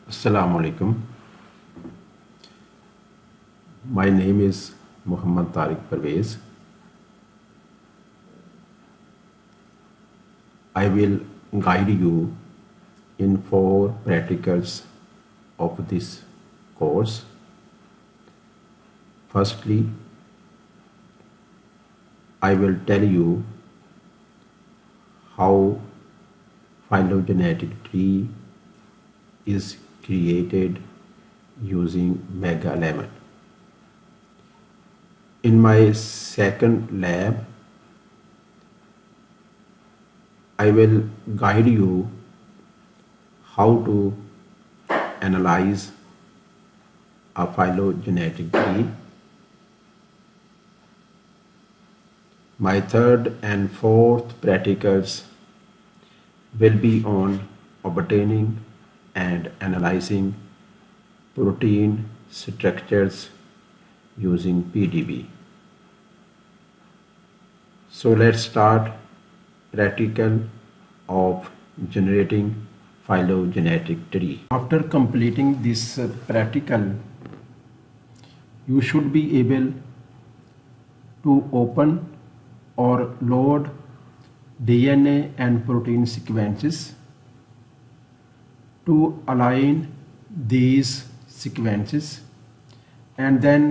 Assalamu alaikum. My name is Muhammad Tariq Parvez. I will guide you in 4 practicals of this course. Firstly, I will tell you how phylogenetic tree is created using Mega11. In my second lab, I will guide you how to analyze a phylogenetic tree. My third and fourth practicals will be on obtaining and analyzing protein structures using PDB. So let's start practical of generating phylogenetic tree. After completing this practical, you should be able to open or load DNA and protein sequences to align these sequences, and then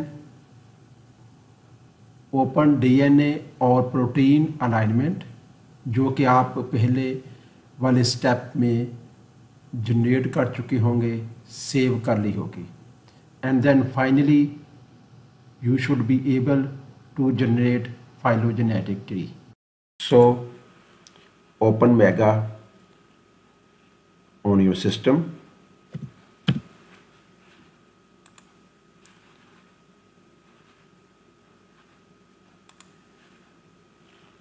open DNA और protein alignment जो कि आप पहले वाले step में generate कर चुके होंगे, सेव कर ली होगी, and then finally you should be able to generate phylogenetic tree. So open Mega on your system.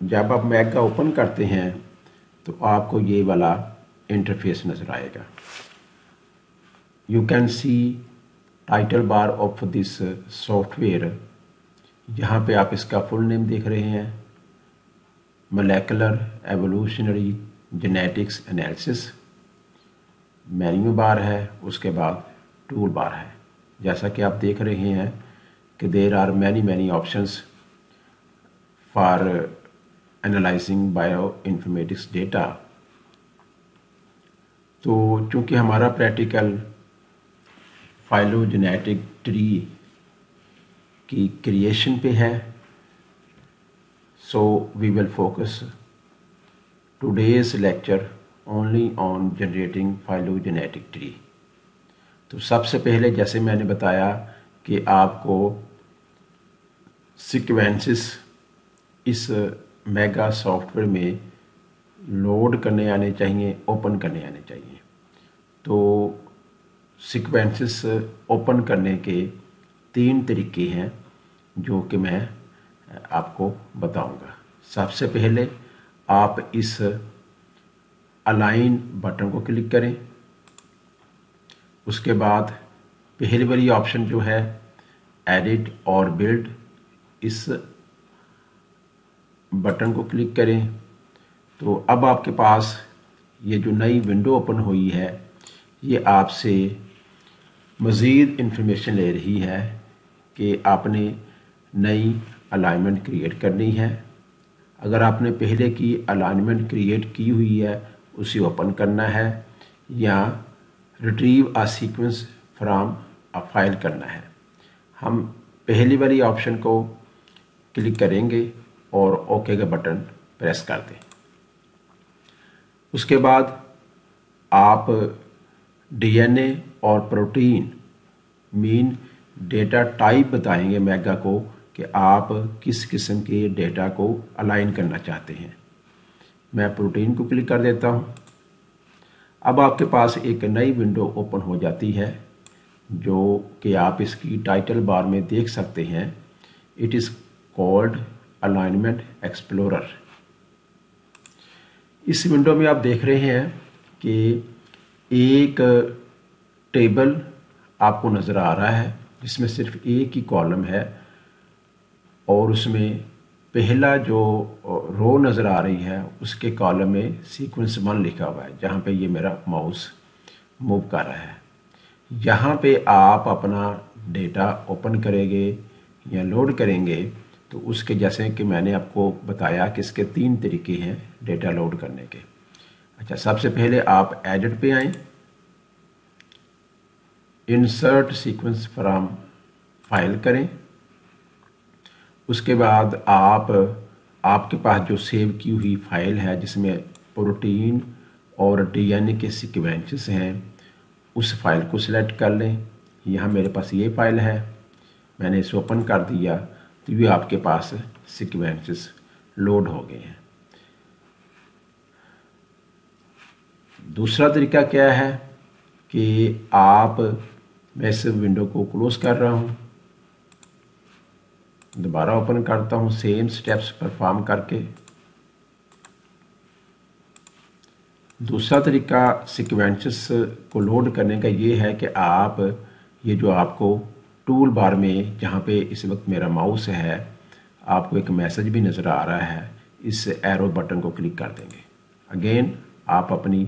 जब आप मैगा ओपन करते हैं तो आपको ये वाला इंटरफेस नज़र आएगा. You can see title bar of this software. यहाँ पे आप इसका फुल नेम देख रहे हैं, molecular evolutionary genetics analysis. Menu bar है, उसके बाद टूल बार है. जैसा कि आप देख रहे हैं कि there are many options for analysing bioinformatics data. तो चूँकि हमारा प्रैक्टिकल फाइलोजेनेटिक ट्री की क्रिएशन पे है, so we will focus today's lecture only on generating phylogenetic tree. तो सबसे पहले जैसे मैंने बताया कि आपको सीक्वेंसेस इस मेगा सॉफ्टवेयर में लोड करने आने चाहिए, ओपन करने आने चाहिए. तो सीक्वेंसेस ओपन करने के 3 तरीके हैं जो कि मैं आपको बताऊंगा. सबसे पहले आप इस अलाइन बटन को क्लिक करें. उसके बाद पहली वाली ऑप्शन जो है एडिट और बिल्ड, इस बटन को क्लिक करें. तो अब आपके पास ये जो नई विंडो ओपन हुई है, ये आपसे मज़ीद इंफॉर्मेशन ले रही है कि आपने नई अलाइनमेंट क्रिएट करनी है. अगर आपने पहले की अलाइनमेंट क्रिएट की हुई है उसे ओपन करना है, या retrieve a sequence from a file करना है. हम पहली वाली ऑप्शन को क्लिक करेंगे और ओके का बटन प्रेस कर दें. उसके बाद आप डीएनए और प्रोटीन मीन डेटा टाइप बताएंगे मैगा को कि आप किस किस्म के डेटा को अलाइन करना चाहते हैं. मैं प्रोटीन को क्लिक कर देता हूं. अब आपके पास एक नई विंडो ओपन हो जाती है जो कि आप इसकी टाइटल बार में देख सकते हैं. It is called alignment explorer. इस विंडो में आप देख रहे हैं कि एक टेबल आपको नज़र आ रहा है जिसमें सिर्फ एक ही कॉलम है, और उसमें पहला जो रो नज़र आ रही है उसके कॉलम में सीक्वेंस 1 लिखा हुआ है, जहाँ पे ये मेरा माउस मूव कर रहा है. यहाँ पे आप अपना डेटा ओपन करेंगे या लोड करेंगे तो उसके जैसे कि मैंने आपको बताया कि इसके 3 तरीके हैं डेटा लोड करने के। अच्छा, सबसे पहले आप एडिट पे आएँ, इंसर्ट सीक्वेंस फ्रॉम फाइल करें। उसके बाद आपके पास जो सेव की हुई फाइल है जिसमें प्रोटीन और डीएनए के सीक्वेंसेस हैं, उस फाइल को सिलेक्ट कर लें। यहाँ मेरे पास ये फाइल है, मैंने इसे ओपन कर दिया तो ये आपके पास सीक्वेंसेस लोड हो गए हैं। दूसरा तरीका क्या है कि मैं इस विंडो को क्लोज कर रहा हूँ, दोबारा ओपन करता हूँ सेम स्टेप्स परफॉर्म करके। दूसरा तरीका सीक्वेंसेस को लोड करने का ये है कि ये जो आपको टूल बार में जहाँ पे इस वक्त मेरा माउस है, आपको एक मैसेज भी नज़र आ रहा है, इस एरो बटन को क्लिक कर देंगे। अगेन आप अपनी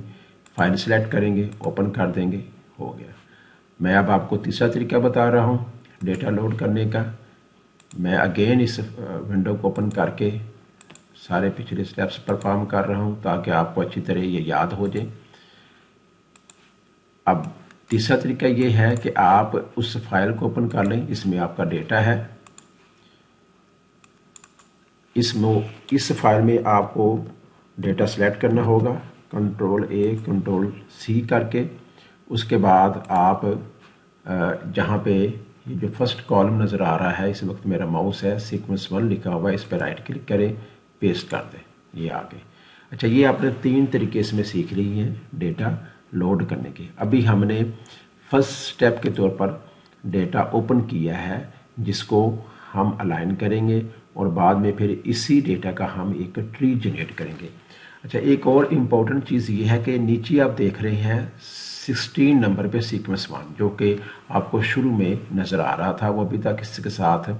फाइल सेलेक्ट करेंगे, ओपन कर देंगे, हो गया। मैं अब आपको तीसरा तरीका बता रहा हूँ डेटा लोड करने का। मैं अगेन इस विंडो को ओपन करके सारे पिछले स्टेप्स परफॉर्म कर रहा हूँ ताकि आपको अच्छी तरह ये याद हो जाए। अब तीसरा तरीका ये है कि आप उस फाइल को ओपन कर लें, इसमें आपका डेटा है। इस फाइल में आपको डेटा सेलेक्ट करना होगा, Ctrl+A Ctrl+C करके। उसके बाद आप जहाँ पे ये जो फर्स्ट कॉलम नज़र आ रहा है, इस वक्त मेरा माउस है, सीक्वेंस 1 लिखा हुआ है, इस पर राइट क्लिक करें, पेस्ट कर दें, ये आ गए। अच्छा, ये आपने 3 तरीके इसमें सीख ली हैं डेटा लोड करने के। अभी हमने फर्स्ट स्टेप के तौर पर डेटा ओपन किया है जिसको हम अलाइन करेंगे और बाद में फिर इसी डेटा का हम एक ट्री जनरेट करेंगे। अच्छा, एक और इम्पॉर्टेंट चीज़ ये है कि नीचे आप देख रहे हैं 16 नंबर पे सीक्वेंस 1 जो कि आपको शुरू में नज़र आ रहा था, वो अभी तक इसके साथ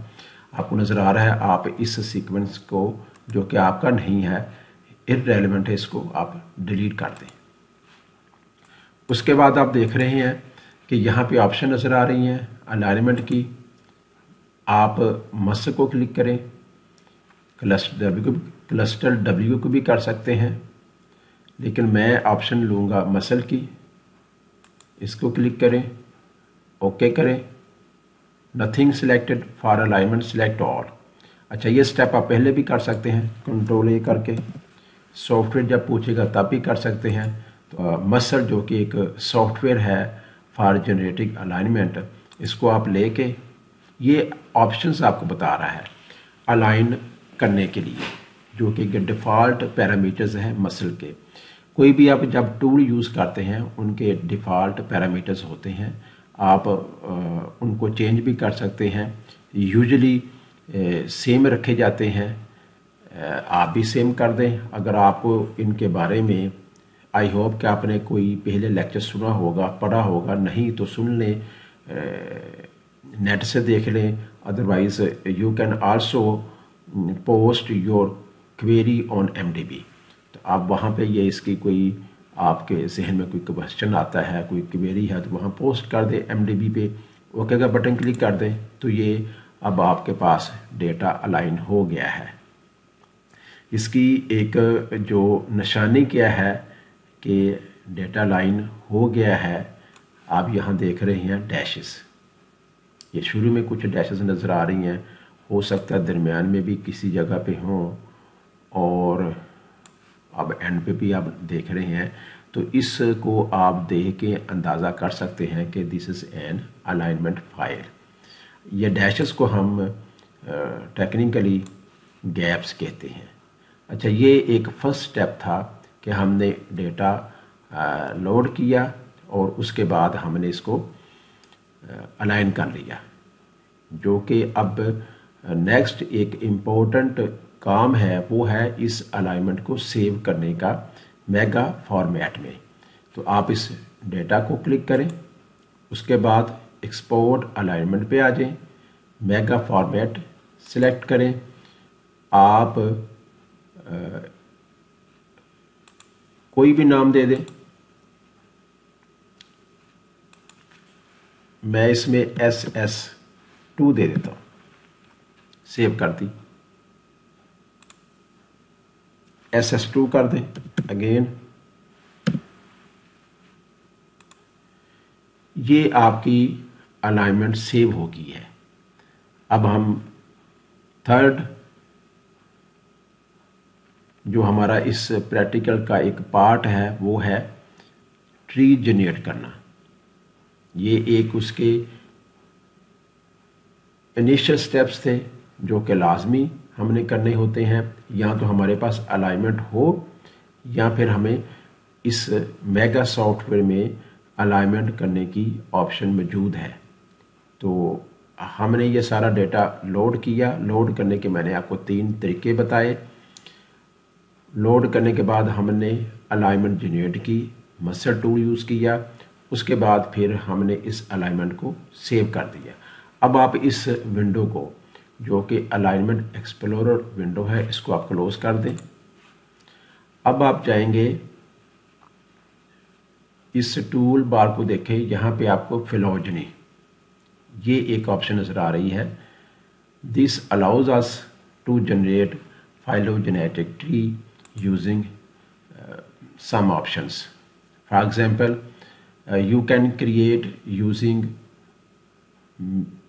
आपको नज़र आ रहा है। आप इस सीक्वेंस को जो कि आपका नहीं है, इररेलेवेंट है, इसको आप डिलीट कर दें। उसके बाद आप देख रहे हैं कि यहाँ पे ऑप्शन नज़र आ रही हैं अलाइनमेंट की। आप मसल को क्लिक करें, क्लस्टर W को भी कर सकते हैं, लेकिन मैं ऑप्शन लूँगा मसल की। इसको क्लिक करें, ओके करें, nothing selected for alignment select all. अच्छा, ये स्टेप आप पहले भी कर सकते हैं Ctrl+A करके, सॉफ्टवेयर जब पूछेगा तब भी कर सकते हैं। तो मसल जो कि एक सॉफ्टवेयर है फॉर जनरेटिंग अलाइनमेंट, इसको आप लेके ये ऑप्शंस आपको बता रहा है अलाइन करने के लिए, जो कि डिफ़ॉल्ट पैरामीटर्स हैं मसल के। कोई भी आप जब टूल यूज़ करते हैं उनके डिफ़ॉल्ट पैरामीटर्स होते हैं, आप उनको चेंज भी कर सकते हैं। यूजुअली सेम रखे जाते हैं, आप भी सेम कर दें। अगर आपको इनके बारे में आई होप कि आपने कोई पहले लेक्चर सुना होगा, पढ़ा होगा, नहीं तो सुन लें, नेट से देख लें। Otherwise you can also post your query on MDB। तो आप वहाँ पे ये इसकी कोई आपके जहन में कोई क्वेश्चन आता है, कोई क्वेरी है, तो वहाँ पोस्ट कर दें MDB पे, ओके का बटन क्लिक कर दें, तो ये अब आपके पास डेटा अलाइन हो गया है। इसकी एक जो निशानी क्या है कि डेटा लाइन हो गया है, आप यहाँ देख रहे हैं डैशेस। ये शुरू में कुछ डैशेस नज़र आ रही हैं, हो सकता है दरमियान में भी किसी जगह पे हों, और अब एंड पे भी आप देख रहे हैं। तो इसको आप देख के अंदाज़ा कर सकते हैं कि this is an alignment file. ये डैशेस को हम टेक्निकली गैप्स कहते हैं। अच्छा, ये एक फर्स्ट स्टेप था कि हमने डेटा लोड किया और उसके बाद हमने इसको अलाइन कर लिया, जो कि अब नेक्स्ट एक इम्पोर्टेंट काम है, वो है इस अलाइनमेंट को सेव करने का मेगा फॉर्मेट में। तो आप इस डेटा को क्लिक करें, उसके बाद एक्सपोर्ट अलाइनमेंट पे आ जाएं, मेगा फॉर्मेट सिलेक्ट करें। आप कोई भी नाम दे दें, मैं इसमें SS2 दे देता हूँ, सेव कर दी, SS2 कर दें अगेन। ये आपकी अलाइनमेंट सेव हो गई है। अब हम थर्ड जो हमारा इस प्रैक्टिकल का एक पार्ट है वो है ट्री जनरेट करना। ये एक उसके इनिशियल स्टेप्स थे जो कि लाजमी हमने करने होते हैं, या तो हमारे पास अलाइनमेंट हो या फिर हमें इस मेगा सॉफ्टवेयर में अलाइनमेंट करने की ऑप्शन मौजूद है। तो हमने ये सारा डेटा लोड किया। लोड करने के मैंने आपको 3 तरीके बताए। लोड करने के बाद हमने अलाइनमेंट जनरेट की, मस्टर टूल यूज़ किया, उसके बाद फिर हमने इस अलाइनमेंट को सेव कर दिया। अब आप इस विंडो को, जो कि अलाइनमेंट एक्सप्लोरर विंडो है, इसको आप क्लोज कर दें। अब आप जाएंगे इस टूल बार को देखें, यहाँ पे आपको फिलोजनी ये एक ऑप्शन नज़र आ रही है। This allows us to generate phylogenetic tree using some options. For example, you can create using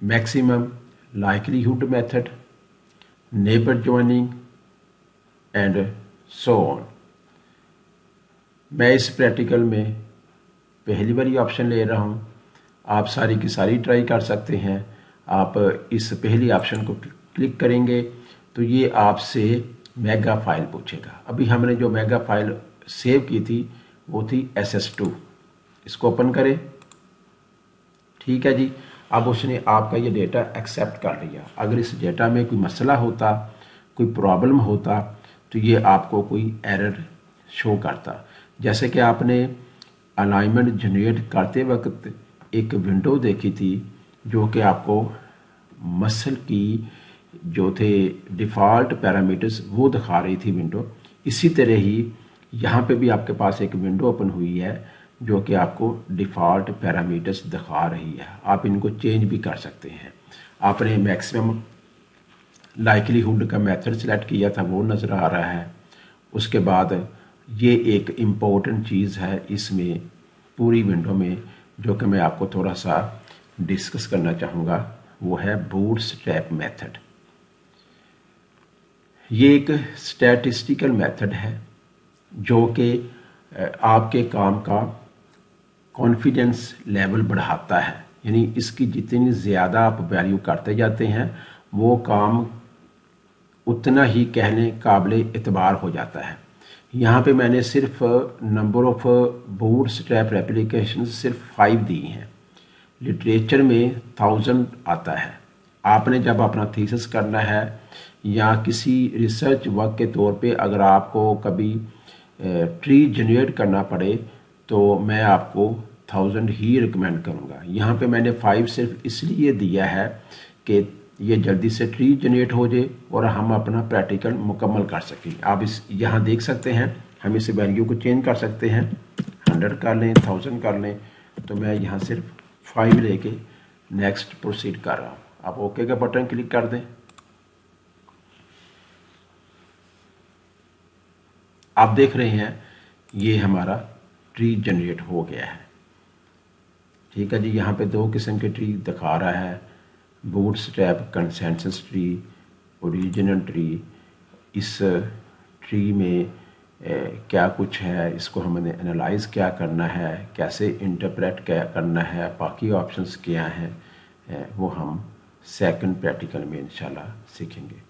maximum likelihood method, neighbor joining and so on. मैं इस प्रैक्टिकल में पहली बार ये ऑप्शन ले रहा हूँ। आप सारी की सारी ट्राई कर सकते हैं। आप इस पहली ऑप्शन को क्लिक करेंगे तो ये आपसे मेगा फाइल पूछेगा। अभी हमने जो मेगा फाइल सेव की थी वो थी SS2। इसको ओपन करें। ठीक है जी। अब उसने आपका ये डेटा एक्सेप्ट कर लिया। अगर इस डेटा में कोई मसला होता, कोई प्रॉब्लम होता, तो ये आपको कोई एरर शो करता। जैसे कि आपने अलाइनमेंट जनरेट करते वक्त एक विंडो देखी थी जो कि आपको मसल की जो थे डिफ़ॉल्ट पैरामीटर्स वो दिखा रही थी विंडो। इसी तरह ही यहाँ पे भी आपके पास एक विंडो ओपन हुई है जो कि आपको डिफ़ॉल्ट पैरामीटर्स दिखा रही है। आप इनको चेंज भी कर सकते हैं। आपने मैक्सिमम लाइकलीहुड का मेथड सेलेक्ट किया था, वो नज़र आ रहा है। उसके बाद ये एक इम्पोर्टेंट चीज़ है इसमें पूरी विंडो में, जो कि मैं आपको थोड़ा सा डिस्कस करना चाहूँगा, वो है बूटस्ट्रैप मेथड। ये एक स्टैटिस्टिकल मेथड है जो कि आपके काम का कॉन्फिडेंस लेवल बढ़ाता है। यानी इसकी जितनी ज़्यादा आप वैल्यू करते जाते हैं वो काम उतना ही कहने काबिल एतबार हो जाता है। यहाँ पे मैंने सिर्फ नंबर ऑफ बूटस्ट्रैप रेप्लिकेशन सिर्फ 5 दी हैं। लिटरेचर में 1000 आता है। आपने जब अपना थीसिस करना है या किसी रिसर्च वर्क के तौर पे अगर आपको कभी ट्री जनरेट करना पड़े तो मैं आपको 1000 ही रिकमेंड करूँगा। यहाँ पे मैंने 5 सिर्फ इसलिए दिया है कि ये जल्दी से ट्री जनरेट हो जाए और हम अपना प्रैक्टिकल मुकम्मल कर सकें। आप इस यहाँ देख सकते हैं, हम इस वैल्यू को चेंज कर सकते हैं, 100 कर लें, 1000 कर लें। तो मैं यहाँ सिर्फ 5 लेके नेक्स्ट प्रोसीड कर रहा हूँ। आप ओके का बटन क्लिक कर दें। आप देख रहे हैं ये हमारा ट्री जनरेट हो गया है। ठीक है जी। यहाँ पे 2 किस्म के ट्री दिखा रहा है, bootstrap consensus tree, original tree. इस ट्री में क्या कुछ है, इसको हमने एनालाइज क्या करना है, कैसे इंटरप्रेट क्या करना है, बाकी ऑप्शंस क्या हैं, वो हम सेकंड प्रैक्टिकल में इंशाल्लाह सीखेंगे।